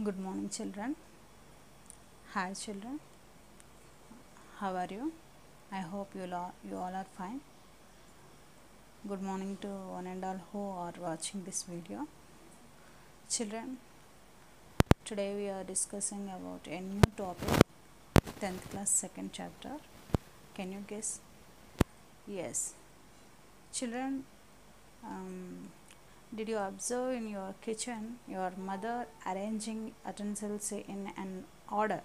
Good morning, children. Hi, children. How are you? I hope you all are fine. Good morning to one and all who are watching this video. Children, today we are discussing about a new topic, 10th class second chapter. Can you guess? Yes. Children, did you observe in your kitchen your mother arranging utensils in an order?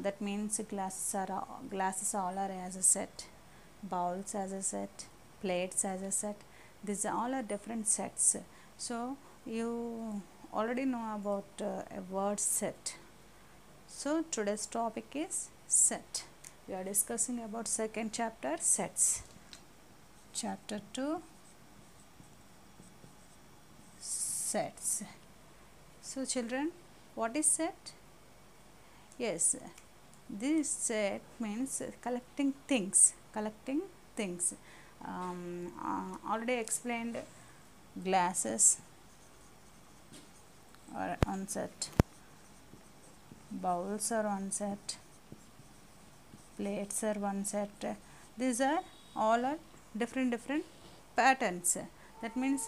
That means glasses all are as a set, bowls as a set, plates as a set. These all are different sets. So you already know about a word set. So today's topic is set. We are discussing about second chapter, sets. Chapter 2, sets. So children, what is set? Yes, this set means collecting things. Already explained, glasses are on set, bowls are on set, plates are one set. These are all are different patterns. That means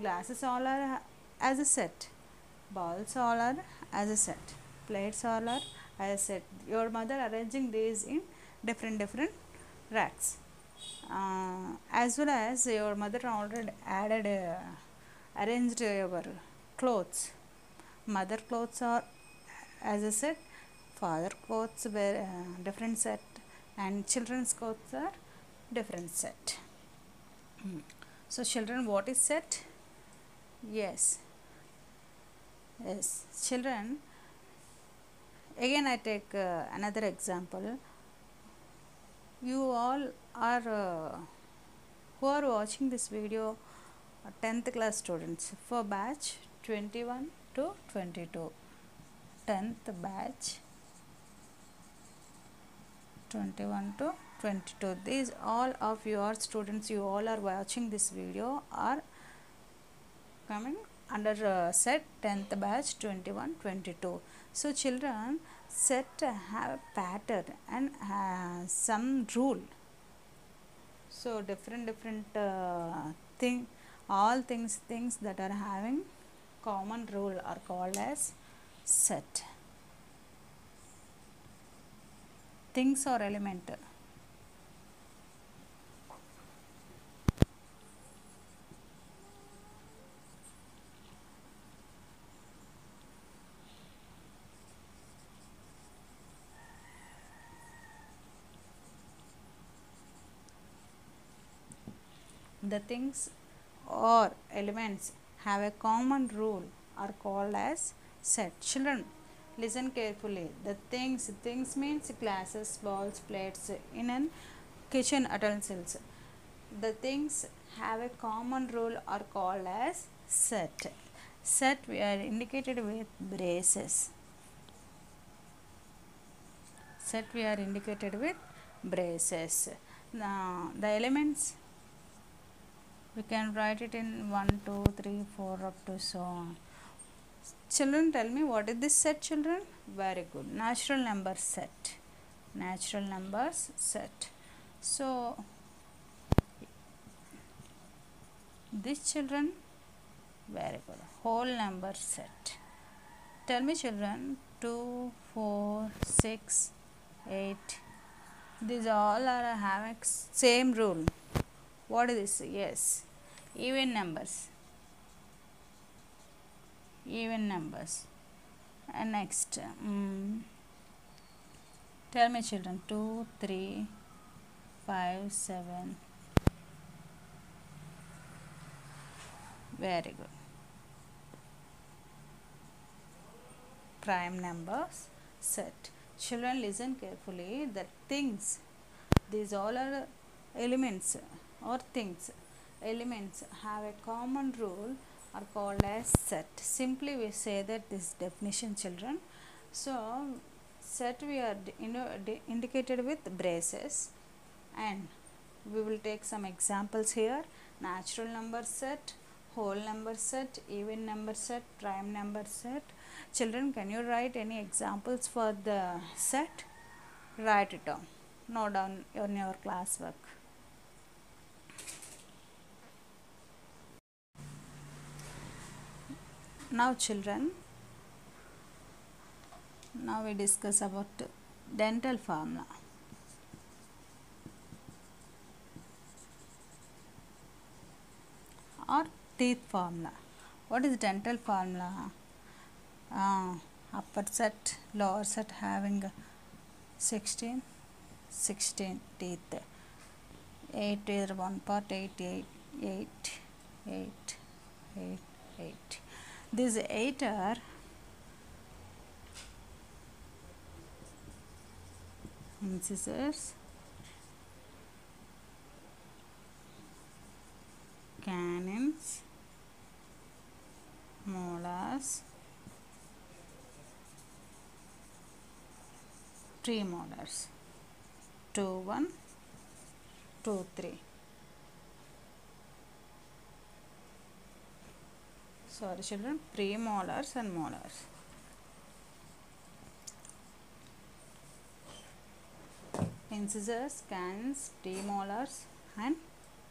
glasses all are as a set, bowls all are as a set, plates all are as a set. Your mother arranging these in different racks. As well as your mother already added arranged your clothes. Mother clothes are as a set, father clothes were different set, and children's clothes are different set. So children, what is set? Yes, children. Again, I take another example. You all are who are watching this video, 10th class students for batch 21 to 22. 10th batch 21 to 22. These all of your students, you all are watching this video, are coming under set 10th batch 21-22. So children, set have a pattern and some rule. So different all things that are having common rule are called as set. Things or element. The things or elements have a common rule are called as set. Children, listen carefully. The things means glasses, balls, plates in an kitchen utensils. The things have a common rule are called as set. Set we are indicated with braces. Set we are indicated with braces. Now the elements we can write it in 1, 2, 3, 4 up to so on. Children, tell me what is this set, children? Very good. Natural number set. Natural numbers set. So this, children, very good. Whole number set. Tell me, children, 2, 4, 6, 8. These all are having same rule. What is this? Yes, even numbers. Even numbers. And next, tell me, children, 2, 3, 5, 7. Very good. Prime numbers set. Children, listen carefully. The things, these all are elements or things. Elements have a common rule are called as set. Simply we say that this definition, children. So set we are indicated with braces, and we will take some examples here. Natural number set, whole number set, even number set, prime number set. Children, can you write any examples for the set? Write it down. Note down on your classwork. Now children, now we discuss about dental formula. Or teeth formula. What is dental formula? Upper set, lower set having 16 teeth. 8 is one part, 8, 8, 8, 8, 8, 8. These 8 are incisors, canines, molars, premolars. 2, 1, 2, 3. Sorry children, premolars and molars. Incisors, canines, premolars and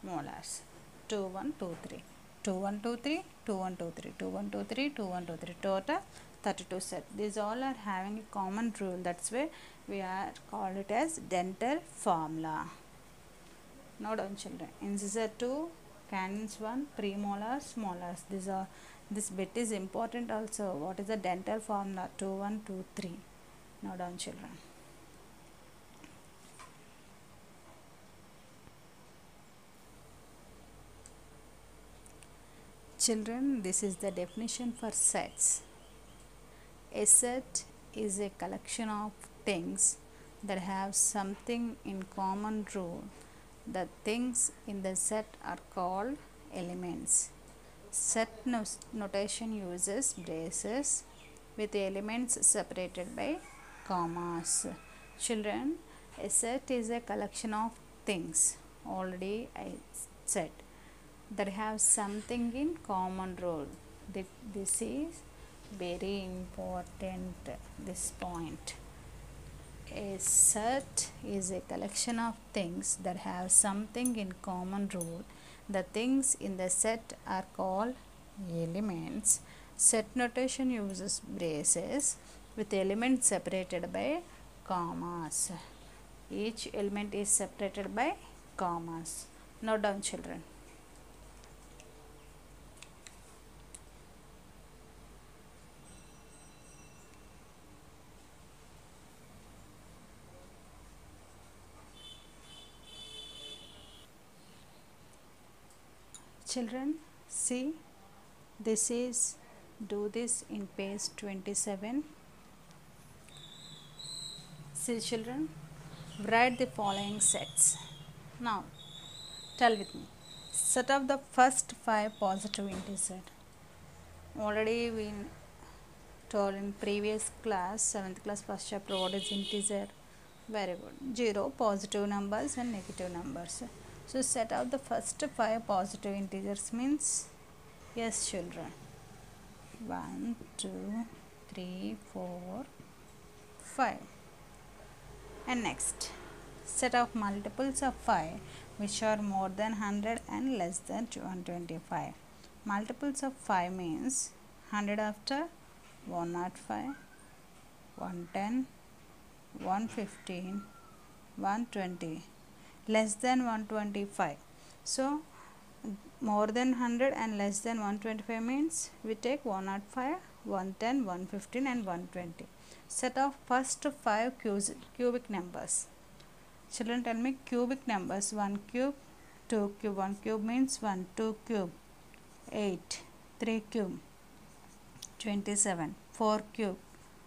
molars. 2, 1, 2, 3. 2, 1, 2, 3, 2, 1, 2, 3, 2, 1, 2, 3, 2, 1, 2, 3. Total 32 set. These all are having a common rule. That's why we are called it as dental formula. Note down children. Incisor 2, canines 1, premolars, molars. This bit is important also. What is the dental formula? 2, 1, 2, 3. Note down children. Children, this is the definition for sets. A set is a collection of things that have something in common rule. The things in the set are called elements. Set notation uses braces with elements separated by commas. Children, a set is a collection of things. Already I said that have something in common role. This is very important, this point. A set is a collection of things that have something in common role. The things in the set are called elements. Set notation uses braces with elements separated by commas. Each element is separated by commas. Note down children. Children, see, do this in page 27. See children, write the following sets. Now, tell with me. Set of the first 5 positive integers. Already we told in previous class, 7th class first chapter, what is integer? Very good. 0 positive numbers and negative numbers. So set out the first 5 positive integers means, yes children, 1, 2, 3, 4, 5. And next, set of multiples of 5 which are more than 100 and less than 125. Multiples of 5 means 100 after 105, 110, 115, 120. Less than 125. So more than 100 and less than 125 means we take 105, 110, 115 and 120. Set of first 5 cubic numbers. Children, tell me cubic numbers. 1 cube, 2 cube. 1 cube means 1, 2 cube, 8, 3 cube, 27, 4 cube,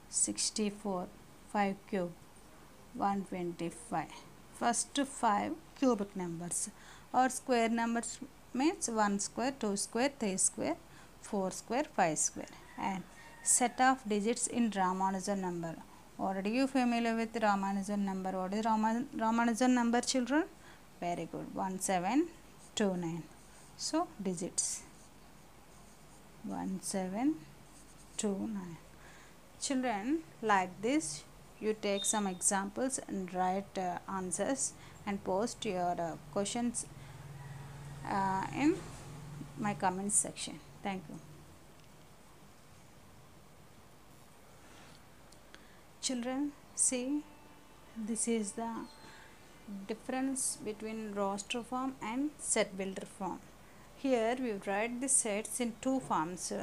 64, 5 cube, 125. First 5 cubic numbers. Or square numbers means 1 square, 2 square, 3 square, 4 square, 5 square. And set of digits in Ramanujan number. Already you familiar with Ramanujan number. What is Ramanujan number children? Very good. 1729. So digits. 1729. Children, like this, you take some examples and write answers and post your questions in my comments section. Thank you. Children, see, this is the difference between roster form and set builder form. Here we write the sets in two forms.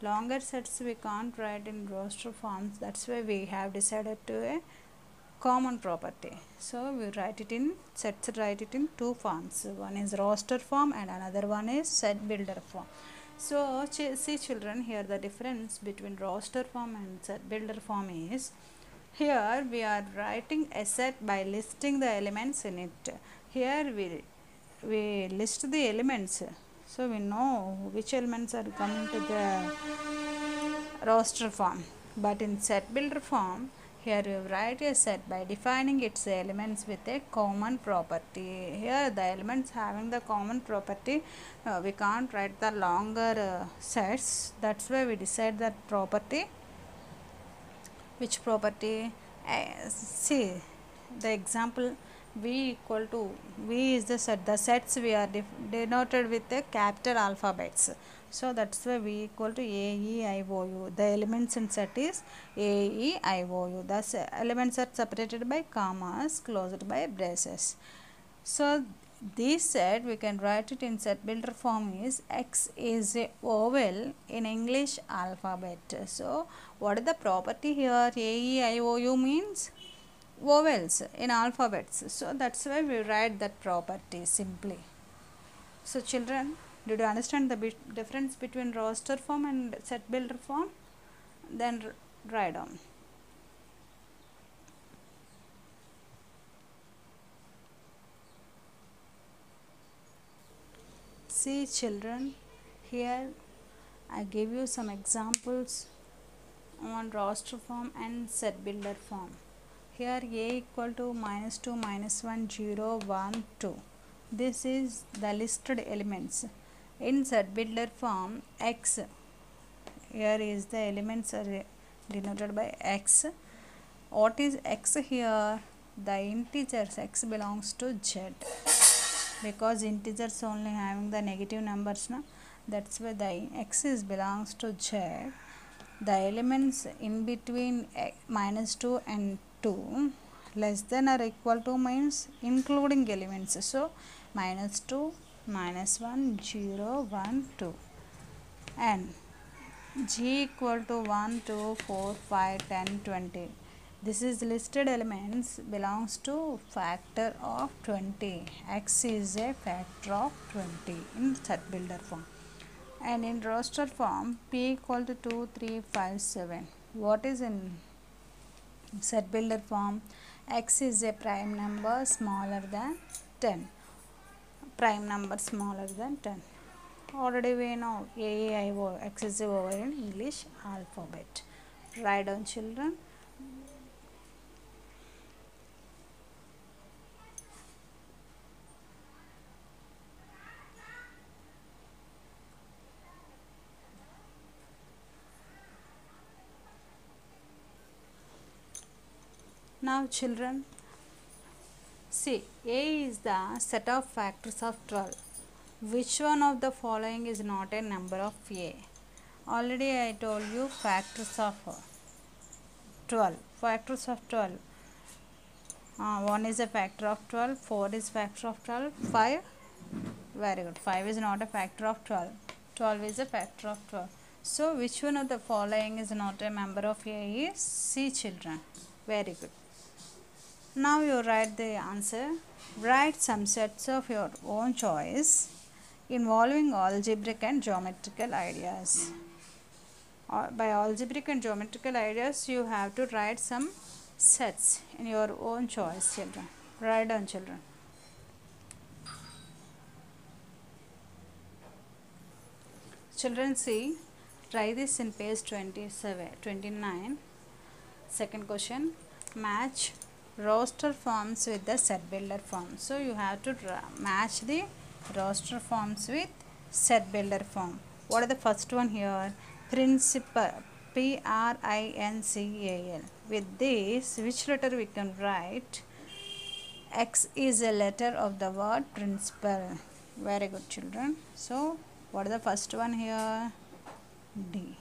Longer sets we can't write in roster forms, that's why we have decided to a common property. So we write it in two forms. One is roster form and another one is set builder form. So see children, here the difference between roster form and set builder form is, here we are writing a set by listing the elements in it. Here we list the elements, so we know which elements are coming to the roster form. But in set builder form, here we write a set by defining its elements with a common property. Here the elements having the common property, we can't write the longer sets. That's why we decide that property. Which property? See the example, v equal to, v is the sets we are denoted with the capital alphabets, so that's why v equal to a, e, I, o, u. The elements in set is a, e, I, o, u. Thus elements are separated by commas, closed by braces. So this set we can write it in set builder form is X is a vowel in English alphabet. So what is the property here? A, E, I, O, U means vowels in alphabets. So that's why we write that property simply. So children, did you understand the difference between roster form and set builder form? Then write down. See children, here I give you some examples on roster form and set builder form. Here a equal to -2, -1, 0, 1, 2. This is the listed elements. In set builder form, x, here is the elements are denoted by x. What is x here? The integers. X belongs to z, because integers only having the negative numbers, na? That's why the x is belongs to z. The elements in between -2 and 2 less than or equal to means including elements. So -2, -1, 0, 1, 2, and g equal to 1, 2, 4, 5, 10, 20. This is listed elements belongs to factor of 20. X is a factor of 20 in set builder form. And in roster form, p equal to 2, 3, 5, 7. What is in set builder form? X is a prime number smaller than 10. Prime number smaller than 10. Already we know A, I, O, X is over in English alphabet. Write down children. Now children, see, A is the set of factors of 12. Which one of the following is not a number of A? Already I told you factors of 12. Factors of 12. 1 is a factor of 12, 4 is factor of 12, 5. Very good. 5 is not a factor of 12. 12 is a factor of 12. So which one of the following is not a member of A is C children. Very good. Now you write the answer. Write some sets of your own choice involving algebraic and geometrical ideas. By algebraic and geometrical ideas, you have to write some sets in your own choice, children. Write down, children. Children, see, try this in page 29. Second question, match roster forms with the set builder form. So you have to match the roster forms with set builder form. What are the first one here? Principal. Principal. With this, which letter we can write? X is a letter of the word principal. Very good, children. So, what is the first one here? D.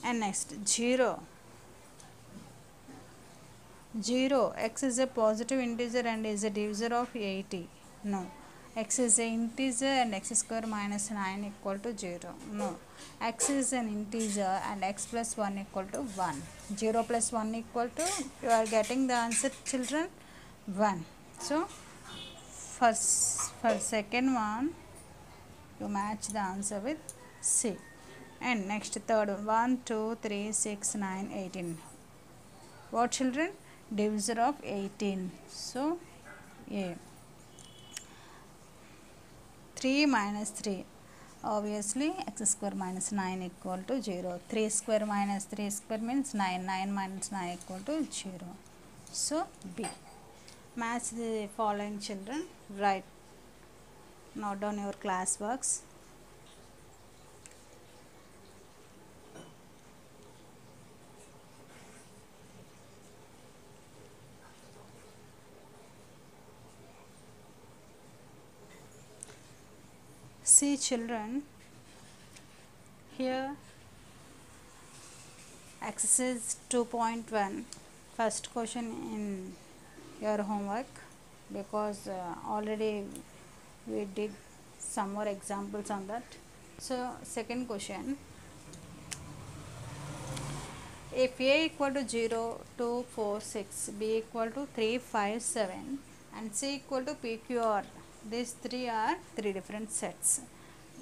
And next, 0. 0. X is a positive integer and is a divisor of 80. No. X is an integer and x square minus 9 equal to 0. No. X is an integer and x plus 1 equal to 1. 0 plus 1 equal to, you are getting the answer, children, 1. So, for second one, you match the answer with C. And next third one, 1, 2, 3, 6, 9, 18. What, children? Divisor of 18. So, A. 3 minus 3. Obviously, x square minus 9 equal to 0. 3 square minus 3 square means 9. 9 minus 9 equal to 0. So, B. Match the following, children. Write. Note down your class works. See, children, here exercise 2.1, first question in your homework, because already we did some more examples on that. So, second question, if A equal to 0, 2, 4, 6, B equal to 3, 5, 7 and C equal to PQR, these three are three different sets.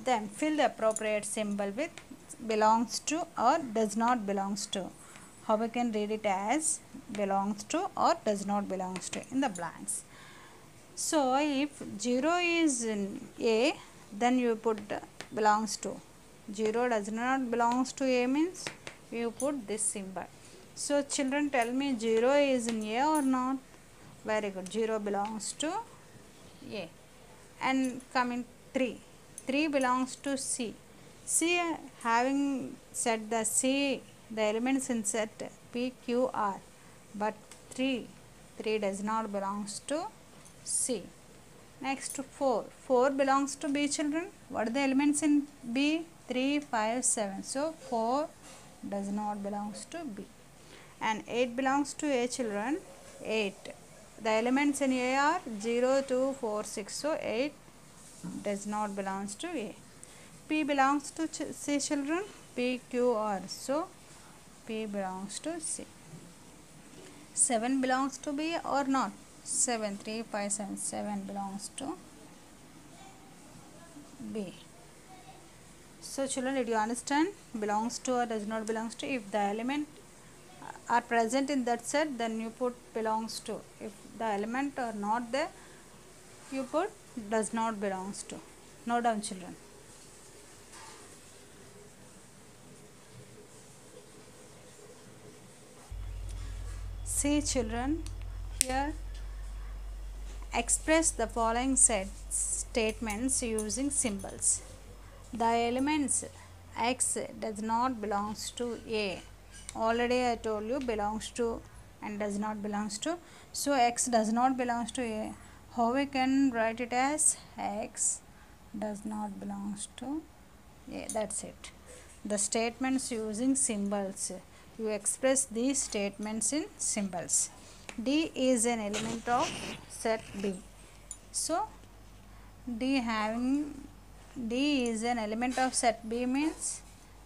Then fill the appropriate symbol with belongs to or does not belongs to. How we can read it as belongs to or does not belongs to in the blanks. So, if 0 is in A, then you put belongs to. 0 does not belongs to A means you put this symbol. So, children, tell me, 0 is in A or not? Very good. 0 belongs to A. And coming 3. 3 belongs to C. C, having set the C, the elements in set P, Q, R. But 3 does not belongs to C. Next 4. 4 belongs to B, children. What are the elements in B? 3, 5, 7. So, 4 does not belongs to B. And 8 belongs to A, children. 8. The elements in A are 0, 2, 4, 6. So, 8 does not belongs to A. P belongs to C, children. P, Q, R. So, P belongs to C. 7 belongs to B or not? 7, 3, 5, 7. 7 belongs to B. So, children, did you understand? Belongs to or does not belongs to. If the element are present in that set, then you put belongs to. If the element are not there, you put does not belongs to. Note down, children. See, children, here express the following statements using symbols. The elements X does not belongs to A. Already I told you belongs to and does not belongs to. So, X does not belongs to A. How we can write it as X does not belongs to A. That's it. The statements using symbols. You express these statements in symbols. D is an element of set B. So, D is an element of set B means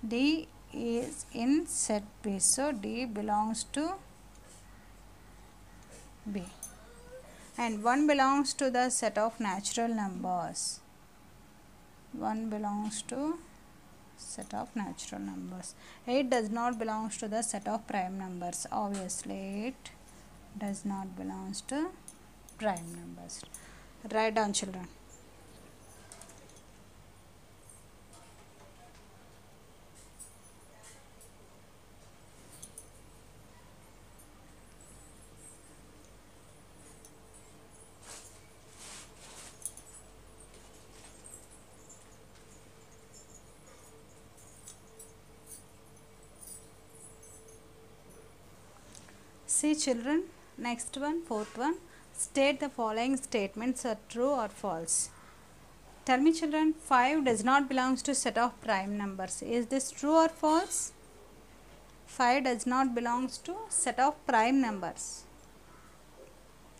D is in set B. So, D belongs to B. And 1 belongs to the set of natural numbers. 1 belongs to set of natural numbers. 8 does not belongs to the set of prime numbers. Obviously, 8 does not belongs to prime numbers. Write down, children. See children, next one, fourth one. State the following statements are true or false. Tell me children, 5 does not belongs to set of prime numbers. Is this true or false? 5 does not belongs to set of prime numbers.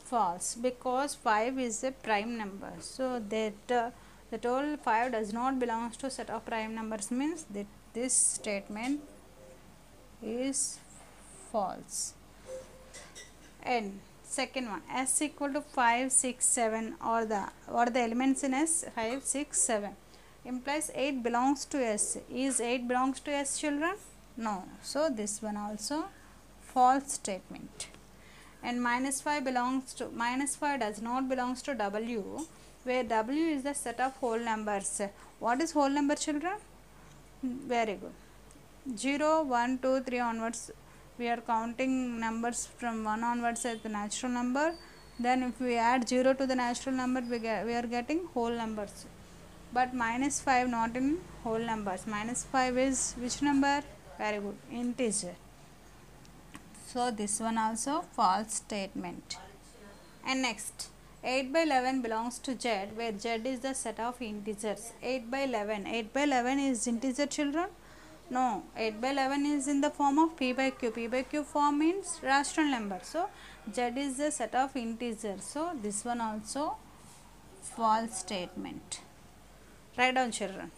False, because 5 is a prime number. So that all 5 does not belongs to set of prime numbers means that this statement is false. And second one, s equal to 5, 6, 7 or what are the elements in s? 5, 6, 7 implies 8 belongs to s. Is 8 belongs to s children? No. So this one also false statement. And minus 5 does not belongs to w, where w is the set of whole numbers. What is whole number children? Very good. 0, 1, 2, 3 onwards, we are counting numbers from 1 onwards as the natural number. Then if we add 0 to the natural number, we are getting whole numbers. But minus 5 not in whole numbers. Minus 5 is which number? Very good, integer. So this one also false statement. And next, 8 by 11 belongs to z, where z is the set of integers. 8 by 11. 8 by 11 is integer children? No. 8 by 11 is in the form of p by q. P by q form means rational number. So z is the set of integers. So this one also false statement. Write down children.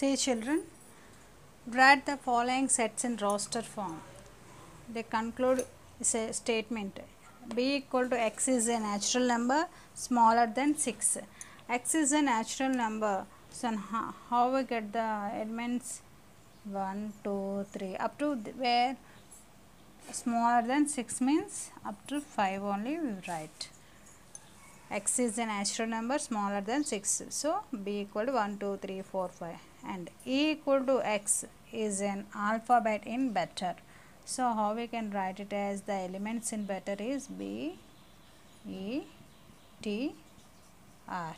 Say children, write the following sets in roster form. They conclude a statement. B equal to x is a natural number smaller than 6. X is a natural number. So how we get the elements? 1, 2, 3 up to where smaller than 6 means up to 5 only we write. X is a natural number smaller than 6. So B equal to 1, 2, 3, 4, 5. And E equal to X is an alphabet in better. So how we can write it as the elements in better is B, E, T, R.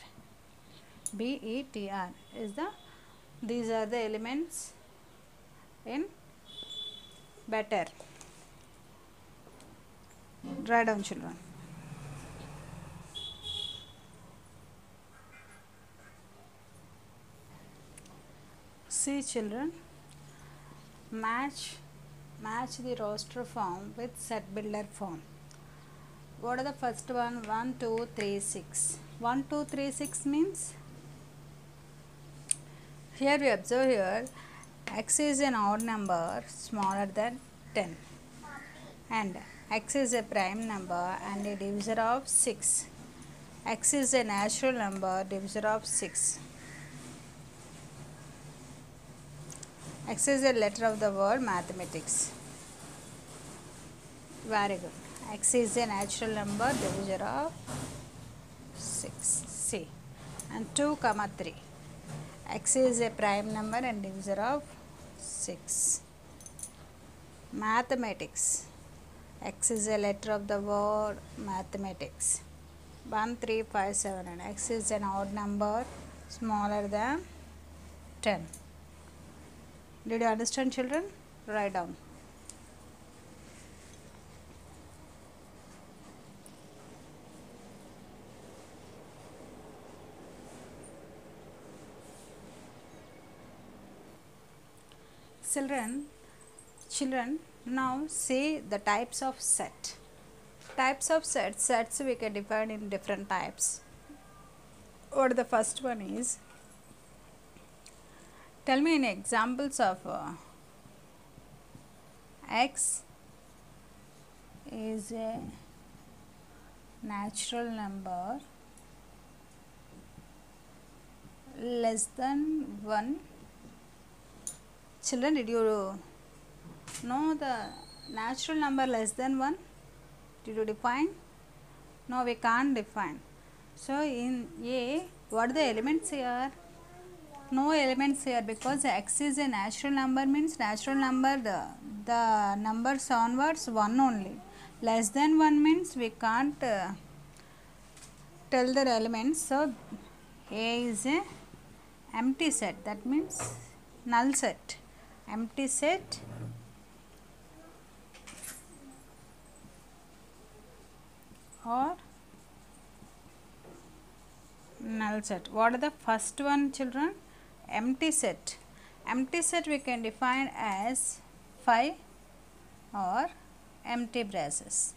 B, E, T, R is these are the elements in better. Write down children. See children, match the roster form with set builder form. What are the first one? 1, 2, 3, 6. 1, 2, 3, 6 means, here we observe here x is an odd number smaller than 10 and x is a prime number and a divisor of 6. X is a natural number, divisor of 6. X is a letter of the word mathematics. Very good. X is a natural number, divisor of 6. C. And 2, 3. X is a prime number and divisor of 6. Mathematics. X is a letter of the word mathematics. 1, 3, 5, 7 and x is an odd number smaller than 10. Did you understand children? Write down. Children, now see the types of set. Types of sets we can define in different types. What the first one is? Tell me in examples of x is a natural number less than 1. Children, did you know the natural number less than 1? Did you define? No, we can't define. So in A, what are the elements here? no elements here because x is a natural number, means natural number the numbers onwards 1 only. Less than 1 means we can't tell the elements. So A is a empty set, that means null set. Empty set or null set. What are the first one, children? Empty set. Empty set we can define as phi or empty braces.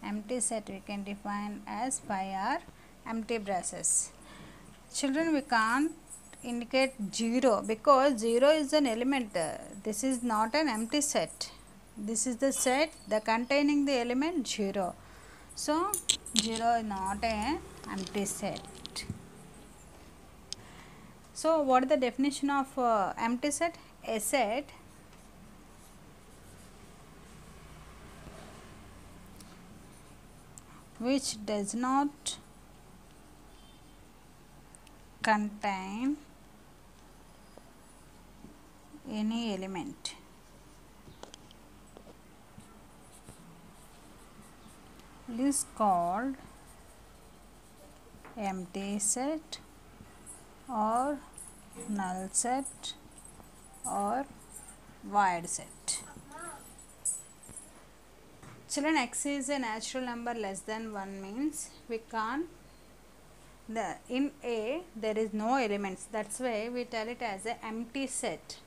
Empty set we can define as phi or empty braces. Children, we can't indicate 0 because 0 is an element. This is not an empty set. This is the set the containing the element 0. So 0 is not an empty set. So what is the definition of empty set? A set which does not contain any element is called empty set or null set or void set. Children, x is a natural number less than 1 means we can't, in A there is no elements, that's why we tell it as a empty set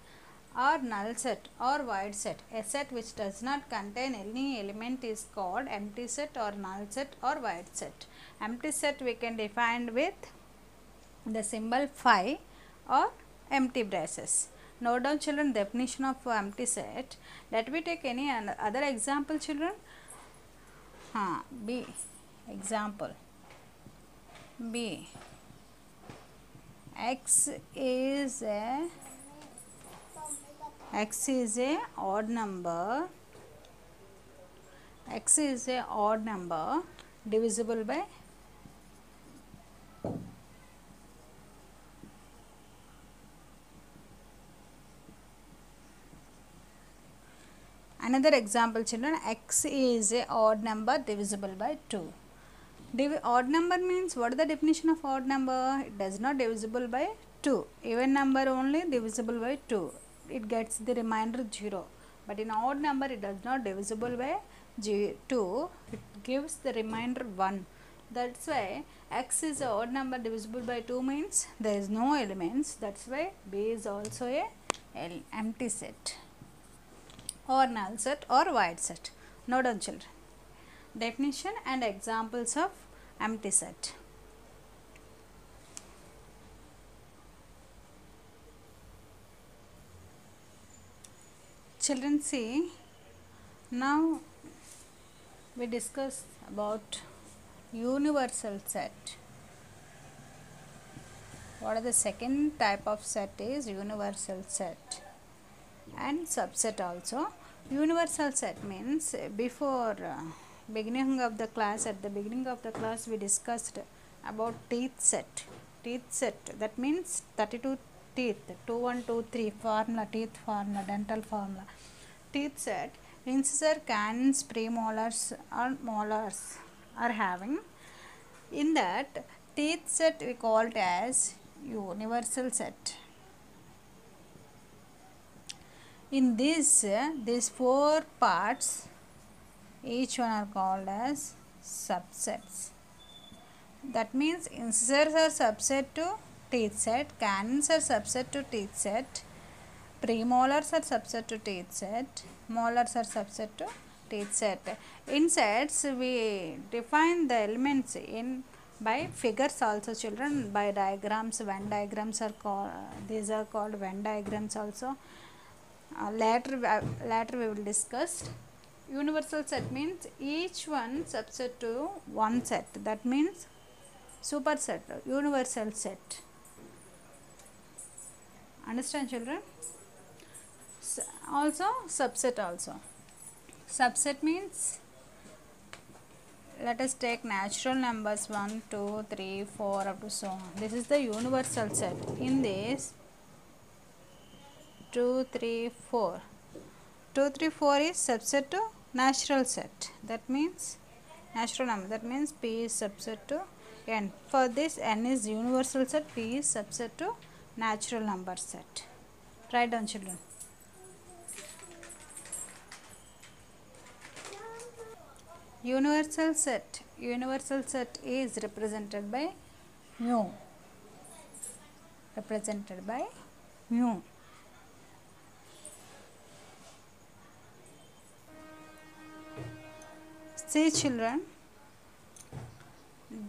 or null set or void set. A set which does not contain any element is called empty set or null set or void set. Empty set we can define with the symbol phi or empty braces. Note down, children, definition of empty set. Let me take any other example, children. B. Example B. X is a odd number. X is a odd number divisible by another example, children. X is a odd number divisible by 2. Odd number means, what is the definition of odd number? It does not divisible by 2. Even number only divisible by 2. It gets the remainder 0. But in odd number it does not divisible by 2. It gives the remainder 1. That's why x is a odd number divisible by 2 means there is no elements. That's why B is also a empty set or null set or void set. Note down, children, definition and examples of empty set. Children, see, now we discuss about universal set. What are the second type of set is universal set and subset also. Universal set means before beginning of the class, at the beginning of the class we discussed about teeth set. Teeth set, that means 32 teeth, 2 1 2 3 formula, teeth formula, dental formula. Teeth set, incisor, canines, premolars or molars are having. In that teeth set we call it as universal set. In this, these 4 parts, each one are called as subsets. That means incisors are subset to teeth set, canines are subset to teeth set, premolars are subset to teeth set, molars are subset to teeth set. In sets we define the elements in by figures also, children, by diagrams. Venn diagrams are called, these are called Venn diagrams also. Later we will discuss. Universal set means each one subset to one set, that means superset, universal set. Understand, children? Also subset also. Subset means let us take natural numbers 1, 2, 3, 4 up to so on. This is the universal set. In this 2, 3, 4. 2, 3, 4 is subset to natural set. That means natural number. That means P is subset to n. For this n is universal set, P is subset to natural number set. Write down, children. Universal set is represented by mu. Represented by mu. See, children,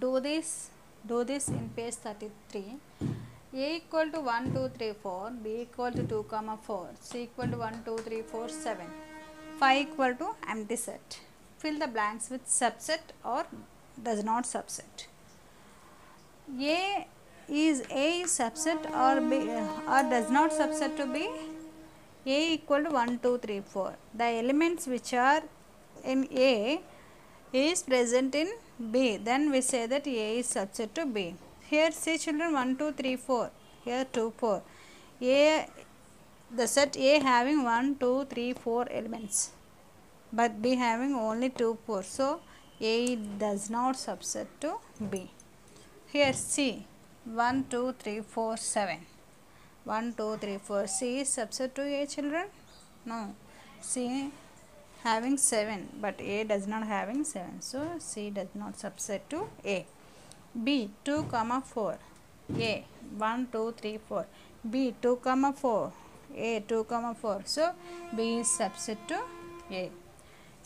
do this in page 33. A equal to 1, 2, 3, 4, B equal to 2, 4, C equal to 1, 2, 3, 4, 7, 5 equal to empty set. Fill the blanks with subset or does not subset. A is subset or B or does not subset to B. A equal to 1, 2, 3, 4. The elements which are in A is present in B. Then we say that A is subset to B. Here see, children, 1, 2, 3, 4. Here 2, 4. The set A having 1, 2, 3, 4 elements, but B having only 2, 4. So A does not subset to B. Here C 1, 2, 3, 4, 7. 1, 2, 3, 4. C is subset to A, children? No. C having 7, but A does not having 7. So C does not subset to A. B 2, 4. A 1, 2, 3, 4. B 2, 4. A 2, 4. So B is subset to A.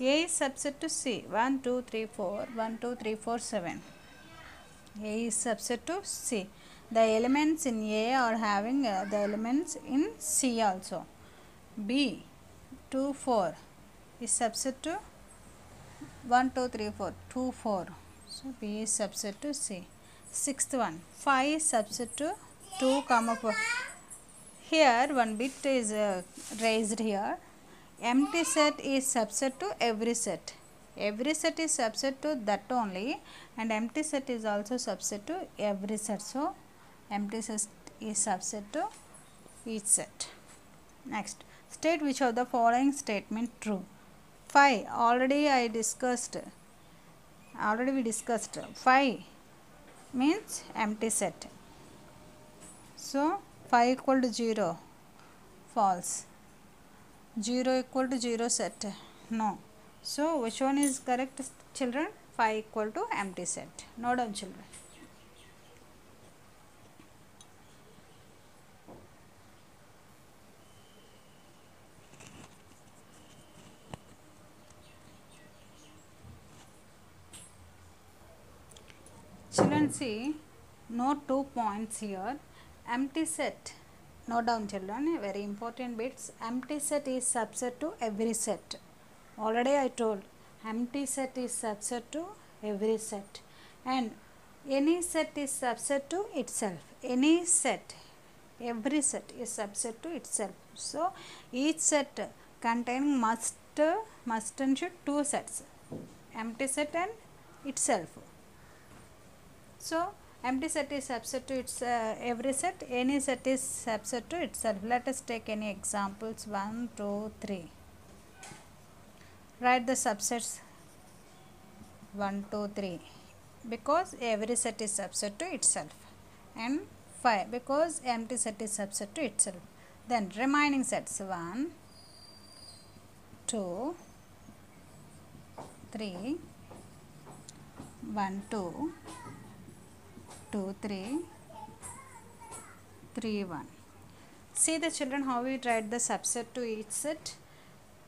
A is subset to C 1, 2, 3, 4. 1, 2, 3, 4, 7. A is subset to C. The elements in A are having the elements in C also. B 2, 4 is subset to 1, 2, 3, 4. 2, 4. So B is subset to C. Sixth one, 5 is subset to 2, 4. Here one bit is raised here. Empty set is subset to every set. Every set is subset to that only, and empty set is also subset to every set. So empty set is subset to each set. Next, state which of the following statement true. 5 already we discussed. 5 means empty set. So 5 equal to 0, false. 0 equal to 0 set, no. So which one is correct, children? 5 equal to empty set. Note down, children. Children, see, note 2 points here. Empty set, note down, children, very important bits. Empty set is subset to every set. Already I told, empty set is subset to every set, and any set is subset to itself. Any set, every set is subset to itself. So each set containing must and should 2 sets, empty set and itself. So empty set is subset to its every set. Any set is subset to itself. Let us take any examples. 1, 2, 3. Write the subsets 1, 2, 3 because every set is subset to itself, and 5 because empty set is subset to itself. Then remaining sets 1, 2, 3, 1, 2, 2, 3, 3, 1. See the children how we write the subset to each set.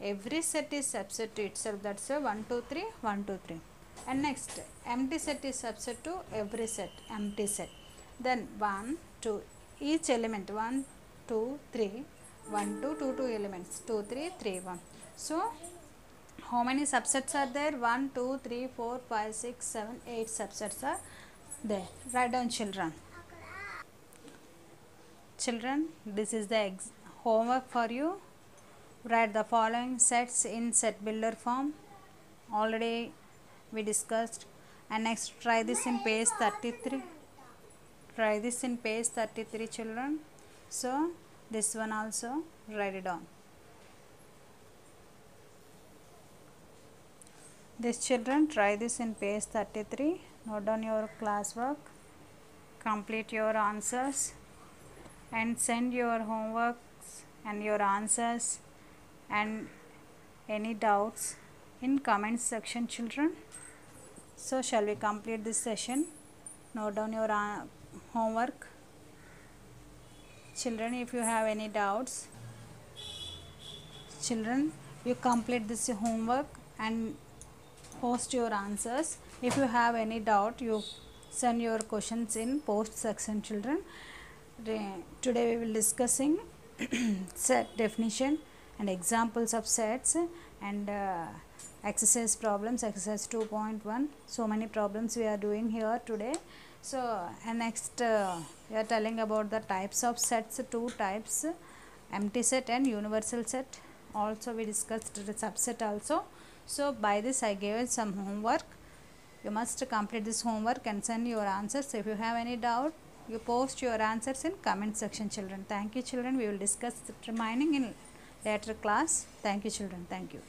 Every set is subset to itself. That's a 1, 2, 3, 1, 2, 3. And next, empty set is subset to every set, empty set. Then 1, 2, each element 1, 2, 3, 1, 2, 2, 2 elements, 2, 3, 3, 1. So how many subsets are there? 1, 2, 3, 4, 5, 6, 7, 8 subsets are there. Write down, children. Children, this is the homework for you. Write the following sets in set builder form. Already we discussed. And next, try this in page 33. Try this in page 33, children. So this one also write it down. This, children, try this in page 33. Note down your classwork, complete your answers, and send your homeworks and your answers and any doubts in comments section, children. So shall we complete this session? Note down your homework. Children, if you have any doubts, children, you complete this homework and post your answers. If you have any doubt, you send your questions in post section, children. Today we will discussing set definition and examples of sets and exercise problems, exercise 2.1. so many problems we are doing here today. So and next we are telling about the types of sets, two types, empty set and universal set. Also we discussed the subset also. So by this I gave some homework. You must complete this homework and send your answers. If you have any doubt, you post your answers in comment section, children. Thank you, children. We will discuss the remaining in later class. Thank you, children. Thank you.